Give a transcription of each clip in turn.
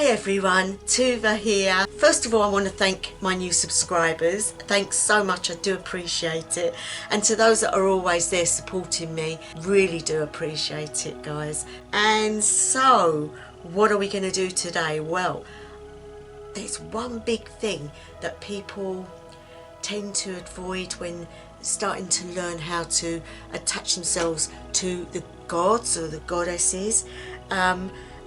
Hi everyone, Tuva here. First of all, I want to thank my new subscribers. Thanks so much, I do appreciate it. And to those that are always there supporting me, really do appreciate it, guys. And so, what are we going to do today? Well, there's one big thing that people tend to avoid when starting to learn how to attach themselves to the gods or the goddesses.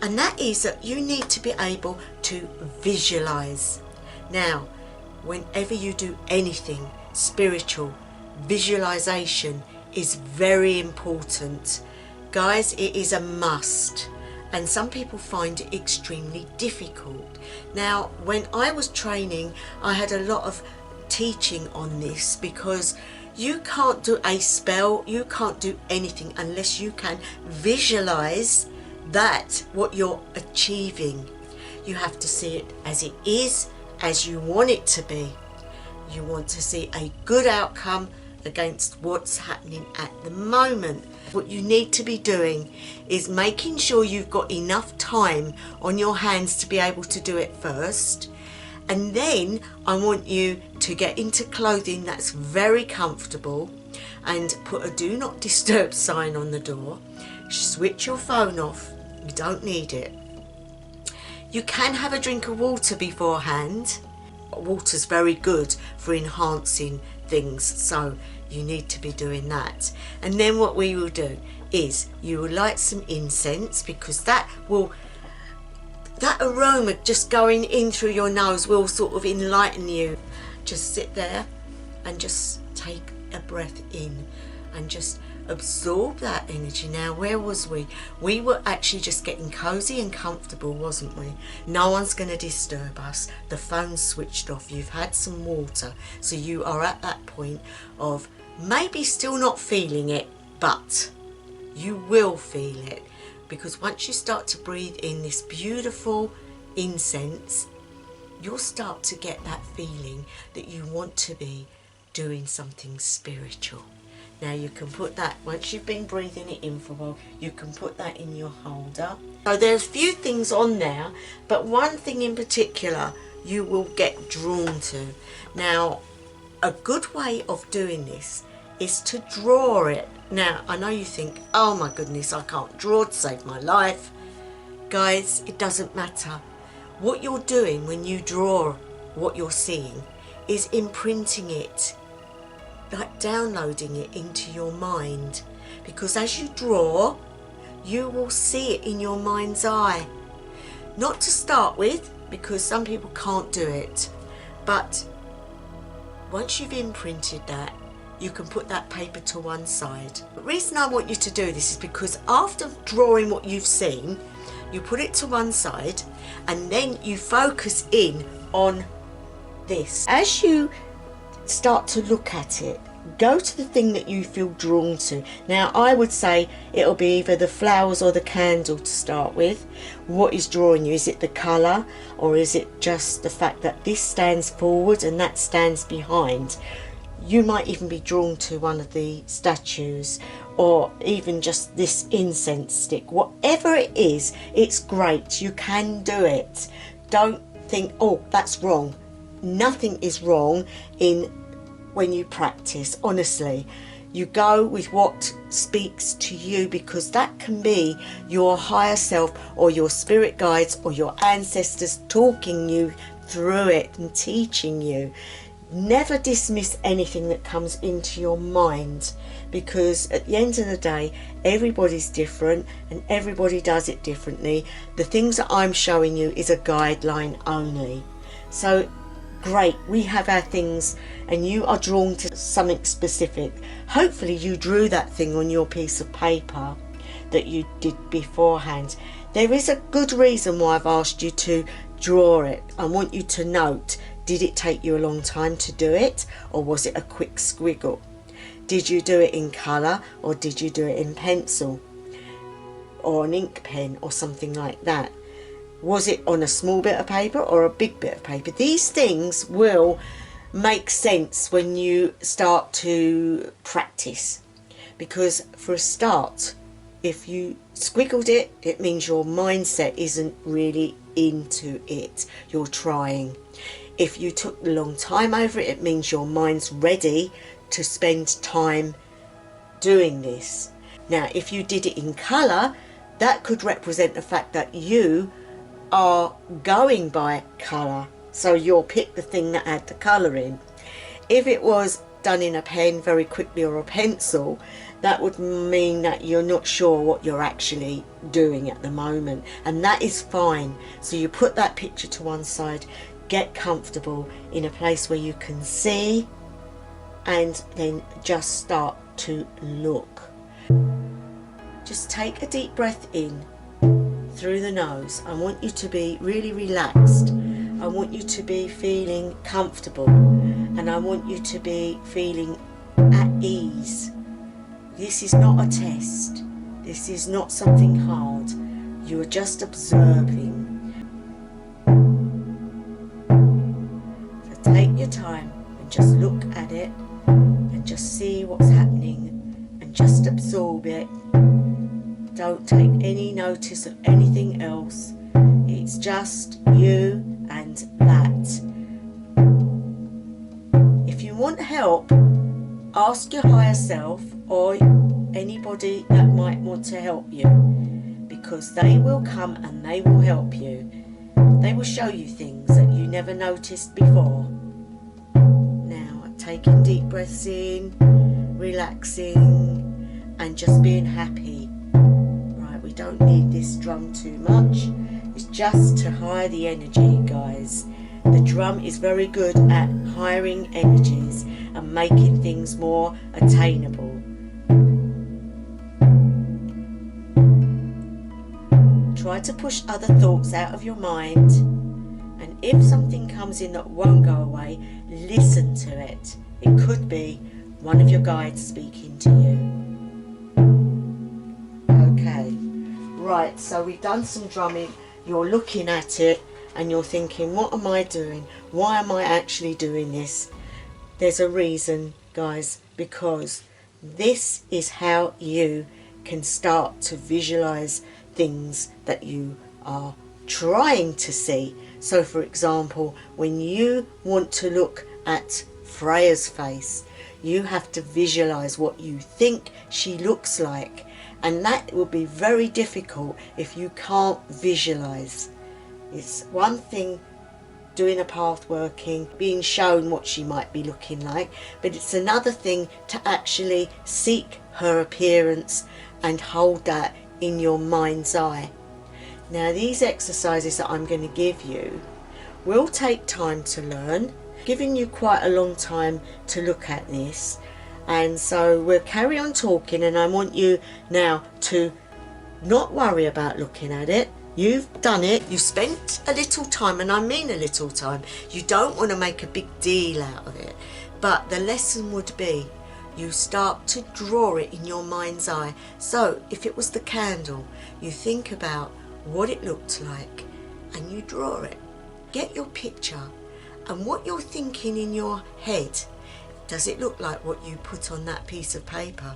And that is that you need to be able to visualize. Now, whenever you do anything spiritual, visualization is very important. Guys, it is a must. And some people find it extremely difficult. Now, when I was training, I had a lot of teaching on this, because you can't do a spell, you can't do anything unless you can visualize that what you're achieving. You have to see it as it is, as you want it to be. You want to see a good outcome against what's happening at the moment. What you need to be doing is making sure you've got enough time on your hands to be able to do it first. And then I want you to get into clothing that's very comfortable and put a do not disturb sign on the door. Switch your phone off, you don't need it. You can have a drink of water beforehand. Water's very good for enhancing things, so you need to be doing that. And then what we will do is you will light some incense, because that aroma just going in through your nose will sort of enlighten you. Just sit there and just take a breath in and just absorb that energy. Now, where was we? We were actually just getting cozy and comfortable, wasn't we? No one's going to disturb us. The phone's switched off. You've had some water. So you are at that point of maybe still not feeling it, but you will feel it. Because once you start to breathe in this beautiful incense, you'll start to get that feeling that you want to be doing something spiritual. Now you can put that, once you've been breathing it in for a while, you can put that in your holder. So there's a few things on there, but one thing in particular you will get drawn to. Now, a good way of doing this is to draw it. Now, I know you think, oh my goodness, I can't draw to save my life. Guys, it doesn't matter. What you're doing when you draw what you're seeing is imprinting it, like downloading it into your mind. Because as you draw, you will see it in your mind's eye. Not to start with, because some people can't do it. But once you've imprinted that, you can put that paper to one side. The reason I want you to do this is because after drawing what you've seen, you put it to one side and then you focus in on this. As you start to look at it, go to the thing that you feel drawn to. Now, I would say it'll be either the flowers or the candle to start with. What is drawing you? Is it the colour, or is it just the fact that this stands forward and that stands behind? You might even be drawn to one of the statues, or even just this incense stick. Whatever it is, it's great. You can do it. Don't think, oh, that's wrong. Nothing is wrong when you practice, honestly. You go with what speaks to you, because that can be your higher self or your spirit guides or your ancestors talking you through it and teaching you. Never dismiss anything that comes into your mind, because at the end of the day, everybody's different and everybody does it differently. The things that I'm showing you is a guideline only. So great, we have our things and you are drawn to something specific. Hopefully you drew that thing on your piece of paper that you did beforehand. There is a good reason why I've asked you to draw it. I want you to note, did it take you a long time to do it, or was it a quick squiggle? Did you do it in colour, or did you do it in pencil or an ink pen or something like that? Was it on a small bit of paper or a big bit of paper? These things will make sense when you start to practice, because for a start, if you squiggled it, it means your mindset isn't really into it. You're trying. If you took a long time over it, it means your mind's ready to spend time doing this. Now, if you did it in colour, that could represent the fact that you are going by colour. So you'll pick the thing that had the colour in. If it was done in a pen very quickly or a pencil, that would mean that you're not sure what you're actually doing at the moment, and that is fine. So you put that picture to one side, get comfortable in a place where you can see, and then just start to look. Just take a deep breath in through the nose. I want you to be really relaxed. I want you to be feeling comfortable, and I want you to be feeling at ease. This is not a test. This is not something hard. You are just observing. So take your time and just look at it and just see what's happening and just absorb it. Don't take any notice of anything else. It's just you and that. If you want help, ask your higher self or anybody that might want to help you, because they will come and they will help you. They will show you things that you never noticed before. Now, taking deep breaths in, relaxing, and just being happy. Right, we don't need this drum too much. It's just to higher the energy, guys. The drum is very good at hiring energies and making things more attainable. Try to push other thoughts out of your mind, and if something comes in that won't go away, listen to it. It could be one of your guides speaking to you. Okay, right, so we've done some drumming. You're looking at it and you're thinking, what am I doing? Why am I actually doing this? There's a reason, guys, because this is how you can start to visualize things that you are trying to see. So for example, when you want to look at Freya's face, you have to visualize what you think she looks like, and that will be very difficult if you can't visualize. It's one thing doing a path working, being shown what she might be looking like, but it's another thing to actually seek her appearance and hold that in your mind's eye. Now, these exercises that I'm going to give you will take time to learn, giving you quite a long time to look at this, and so we'll carry on talking, and I want you now to not worry about looking at it. You've done it, you've spent a little time, and I mean a little time. You don't want to make a big deal out of it, but the lesson would be you start to draw it in your mind's eye. So if it was the candle, you think about what it looked like and you draw it. Get your picture, and what you're thinking in your head, does it look like what you put on that piece of paper?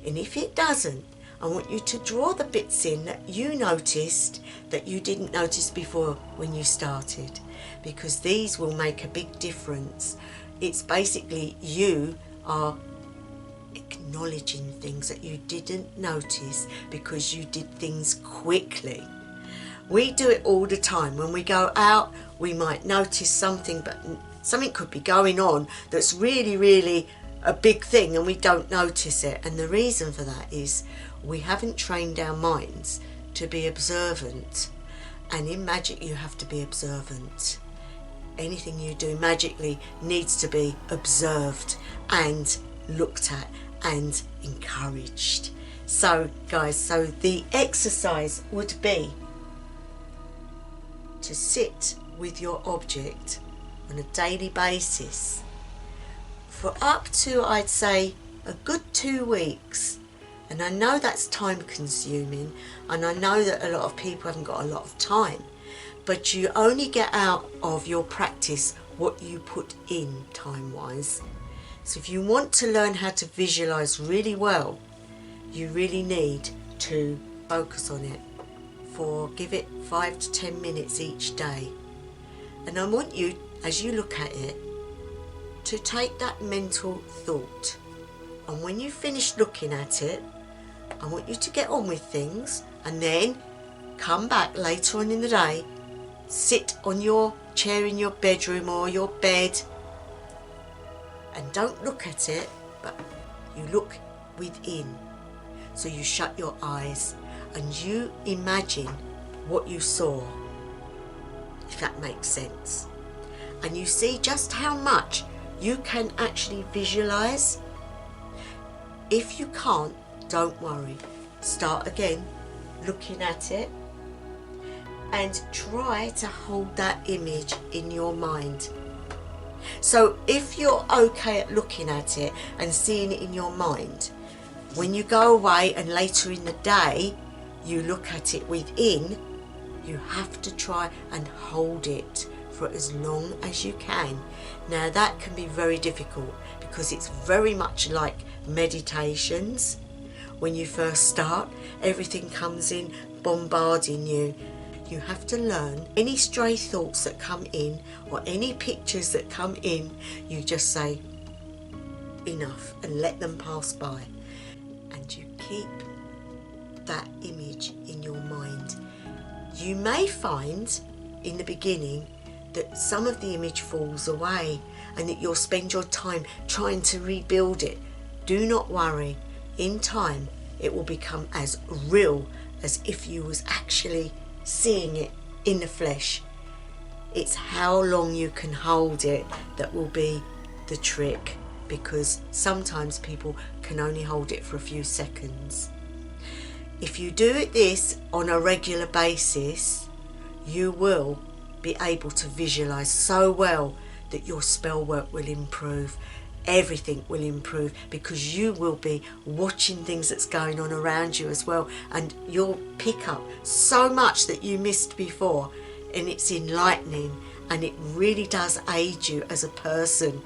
And if it doesn't, I want you to draw the bits in that you noticed that you didn't notice before when you started, because these will make a big difference. It's basically you are acknowledging things that you didn't notice because you did things quickly. We do it all the time. When we go out, we might notice something, but something could be going on that's really a big thing and we don't notice it. And the reason for that is we haven't trained our minds to be observant. And in magic, you have to be observant. Anything you do magically needs to be observed and looked at and encouraged. So guys, so the exercise would be to sit with your object on a daily basis for up to, I'd say, a good 2 weeks. And I know that's time consuming, and I know that a lot of people haven't got a lot of time, but you only get out of your practice what you put in time wise. So if you want to learn how to visualize really well, you really need to focus on it for, give it 5 to 10 minutes each day. And I want you, as you look at it, to take that mental thought. And when you finish looking at it, I want you to get on with things, and then come back later on in the day, sit on your chair in your bedroom or your bed, and don't look at it, but you look within. So you shut your eyes and you imagine what you saw, if that makes sense. And you see just how much you can actually visualize. If you can't, don't worry. Start again, looking at it, and try to hold that image in your mind. So if you're okay at looking at it and seeing it in your mind, when you go away and later in the day you look at it within, you have to try and hold it for as long as you can. Now that can be very difficult because it's very much like meditations. When you first start, everything comes in bombarding you. You have to learn any stray thoughts that come in or any pictures that come in, you just say enough and let them pass by. And you keep that image in your mind. You may find in the beginning that some of the image falls away and that you'll spend your time trying to rebuild it. Do not worry. In time, it will become as real as if you was actually seeing it in the flesh. It's how long you can hold it that will be the trick, because sometimes people can only hold it for a few seconds. If you do this on a regular basis, you will be able to visualize so well that your spell work will improve. Everything will improve because you will be watching things that's going on around you as well, and you'll pick up so much that you missed before, and it's enlightening and it really does aid you as a person.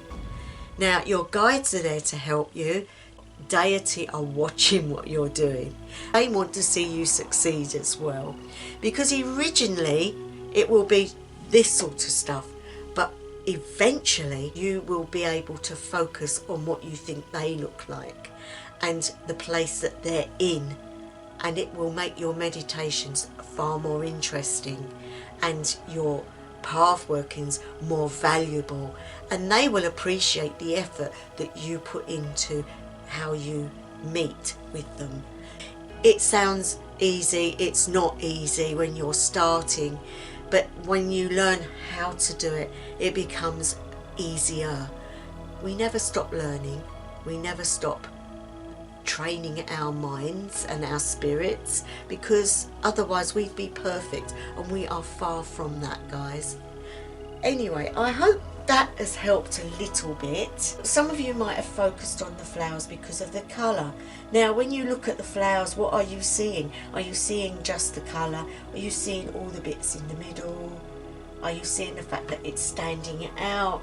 Now your guides are there to help you. Deity are watching what you're doing. They want to see you succeed as well, because originally it will be this sort of stuff, but eventually you will be able to focus on what you think they look like and the place that they're in, and it will make your meditations far more interesting and your path workings more valuable, and they will appreciate the effort that you put into how you meet with them. It sounds easy, it's not easy when you're starting, but when you learn how to do it, it becomes easier. We never stop learning, we never stop training our minds and our spirits, because otherwise we'd be perfect, and we are far from that, guys. Anyway, I hope that has helped a little bit. Some of you might have focused on the flowers because of the colour. Now when you look at the flowers, what are you seeing? Are you seeing just the colour? Are you seeing all the bits in the middle? Are you seeing the fact that it's standing out?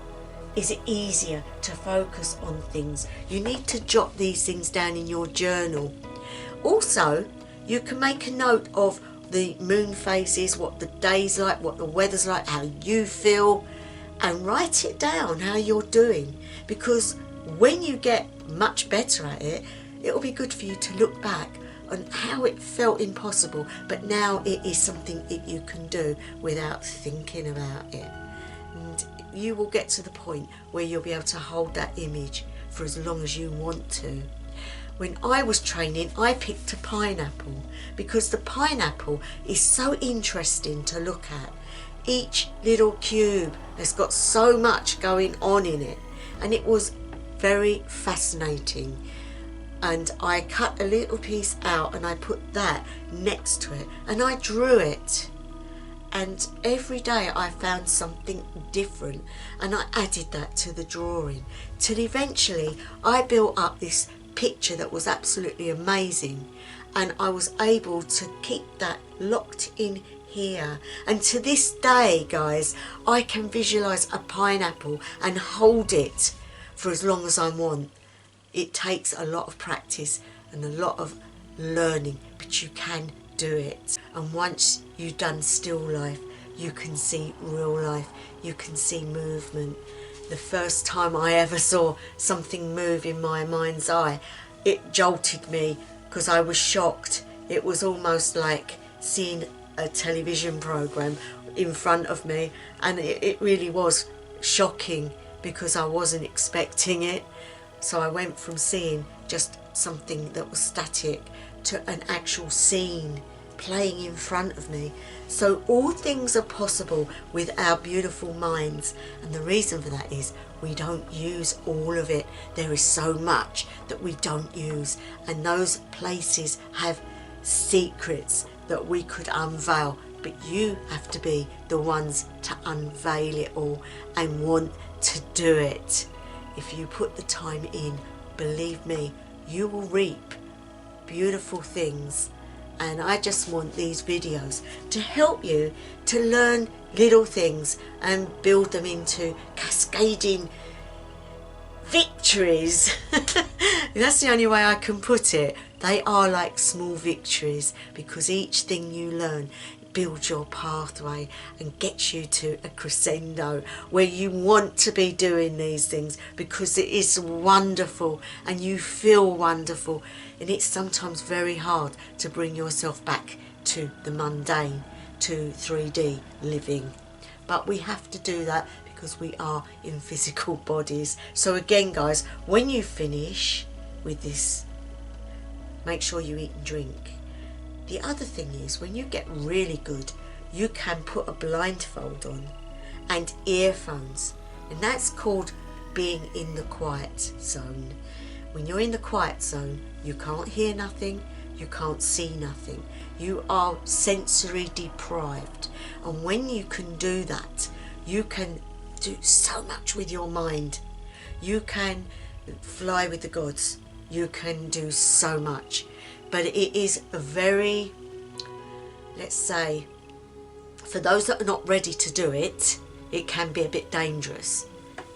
Is it easier to focus on things? You need to jot these things down in your journal. Also, you can make a note of the moon phases, what the day's like, what the weather's like, how you feel, and write it down how you're doing, because when you get much better at it, it'll be good for you to look back on how it felt impossible, but now it is something that you can do without thinking about it. And you will get to the point where you'll be able to hold that image for as long as you want to. When I was training, I picked a pineapple because the pineapple is so interesting to look at. Each little cube has got so much going on in it, and it was very fascinating. And I cut a little piece out and I put that next to it and I drew it, and every day I found something different and I added that to the drawing, till eventually I built up this picture that was absolutely amazing, and I was able to keep that locked in here. And to this day, guys, I can visualize a pineapple and hold it for as long as I want. It takes a lot of practice and a lot of learning, but you can do it. And once you've done still life, you can see real life, you can see movement. The first time I ever saw something move in my mind's eye, it jolted me because I was shocked. It was almost like seeing a television program in front of me, and it really was shocking because I wasn't expecting it. So I went from seeing just something that was static to an actual scene playing in front of me. So all things are possible with our beautiful minds, and the reason for that is we don't use all of it. There is so much that we don't use, and those places have secrets that we could unveil, but you have to be the ones to unveil it all and want to do it. If you put the time in, believe me, you will reap beautiful things. And I just want these videos to help you to learn little things and build them into cascading victories. That's the only way I can put it. They are like small victories, because each thing you learn builds your pathway and gets you to a crescendo where you want to be doing these things, because it is wonderful and you feel wonderful. And it's sometimes very hard to bring yourself back to the mundane, to 3D living. But we have to do that because we are in physical bodies. So again, guys, when you finish with this, make sure you eat and drink. The other thing is, when you get really good, you can put a blindfold on and earphones, and that's called being in the quiet zone. When you're in the quiet zone, you can't hear nothing, you can't see nothing, you are sensory deprived. And when you can do that, you can do so much with your mind. You can fly with the gods, you can do so much. But it is a very, let's say, for those that are not ready to do it, it can be a bit dangerous.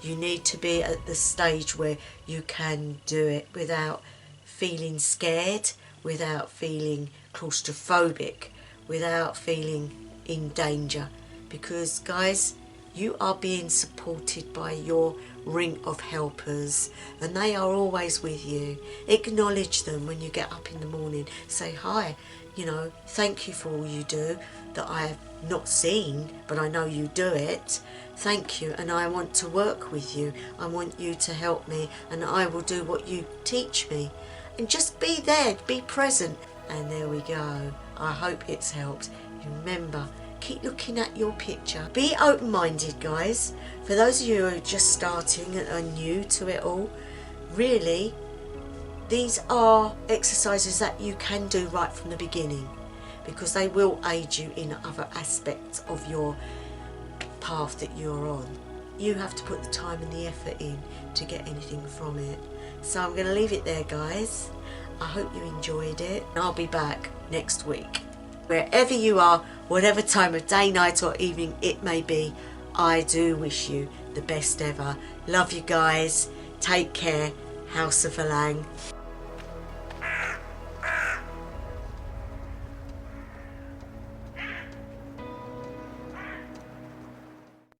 You need to be at the stage where you can do it without feeling scared, without feeling claustrophobic, without feeling in danger. Because guys, you are being supported by your ring of helpers, and they are always with you. Acknowledge them when you get up in the morning. Say hi, you know, thank you for all you do that I have not seen, but I know you do it. Thank you, and I want to work with you. I want you to help me, and I will do what you teach me. And just be there, be present. And there we go. I hope it's helped. Remember, keep looking at your picture. Be open-minded, guys. For those of you who are just starting and are new to it all, really, these are exercises that you can do right from the beginning, because they will aid you in other aspects of your path that you're on. You have to put the time and the effort in to get anything from it. So I'm going to leave it there, guys. I hope you enjoyed it. I'll be back next week. Wherever you are, whatever time of day, night or evening it may be, I do wish you the best ever. Love you guys. Take care. House of Alang.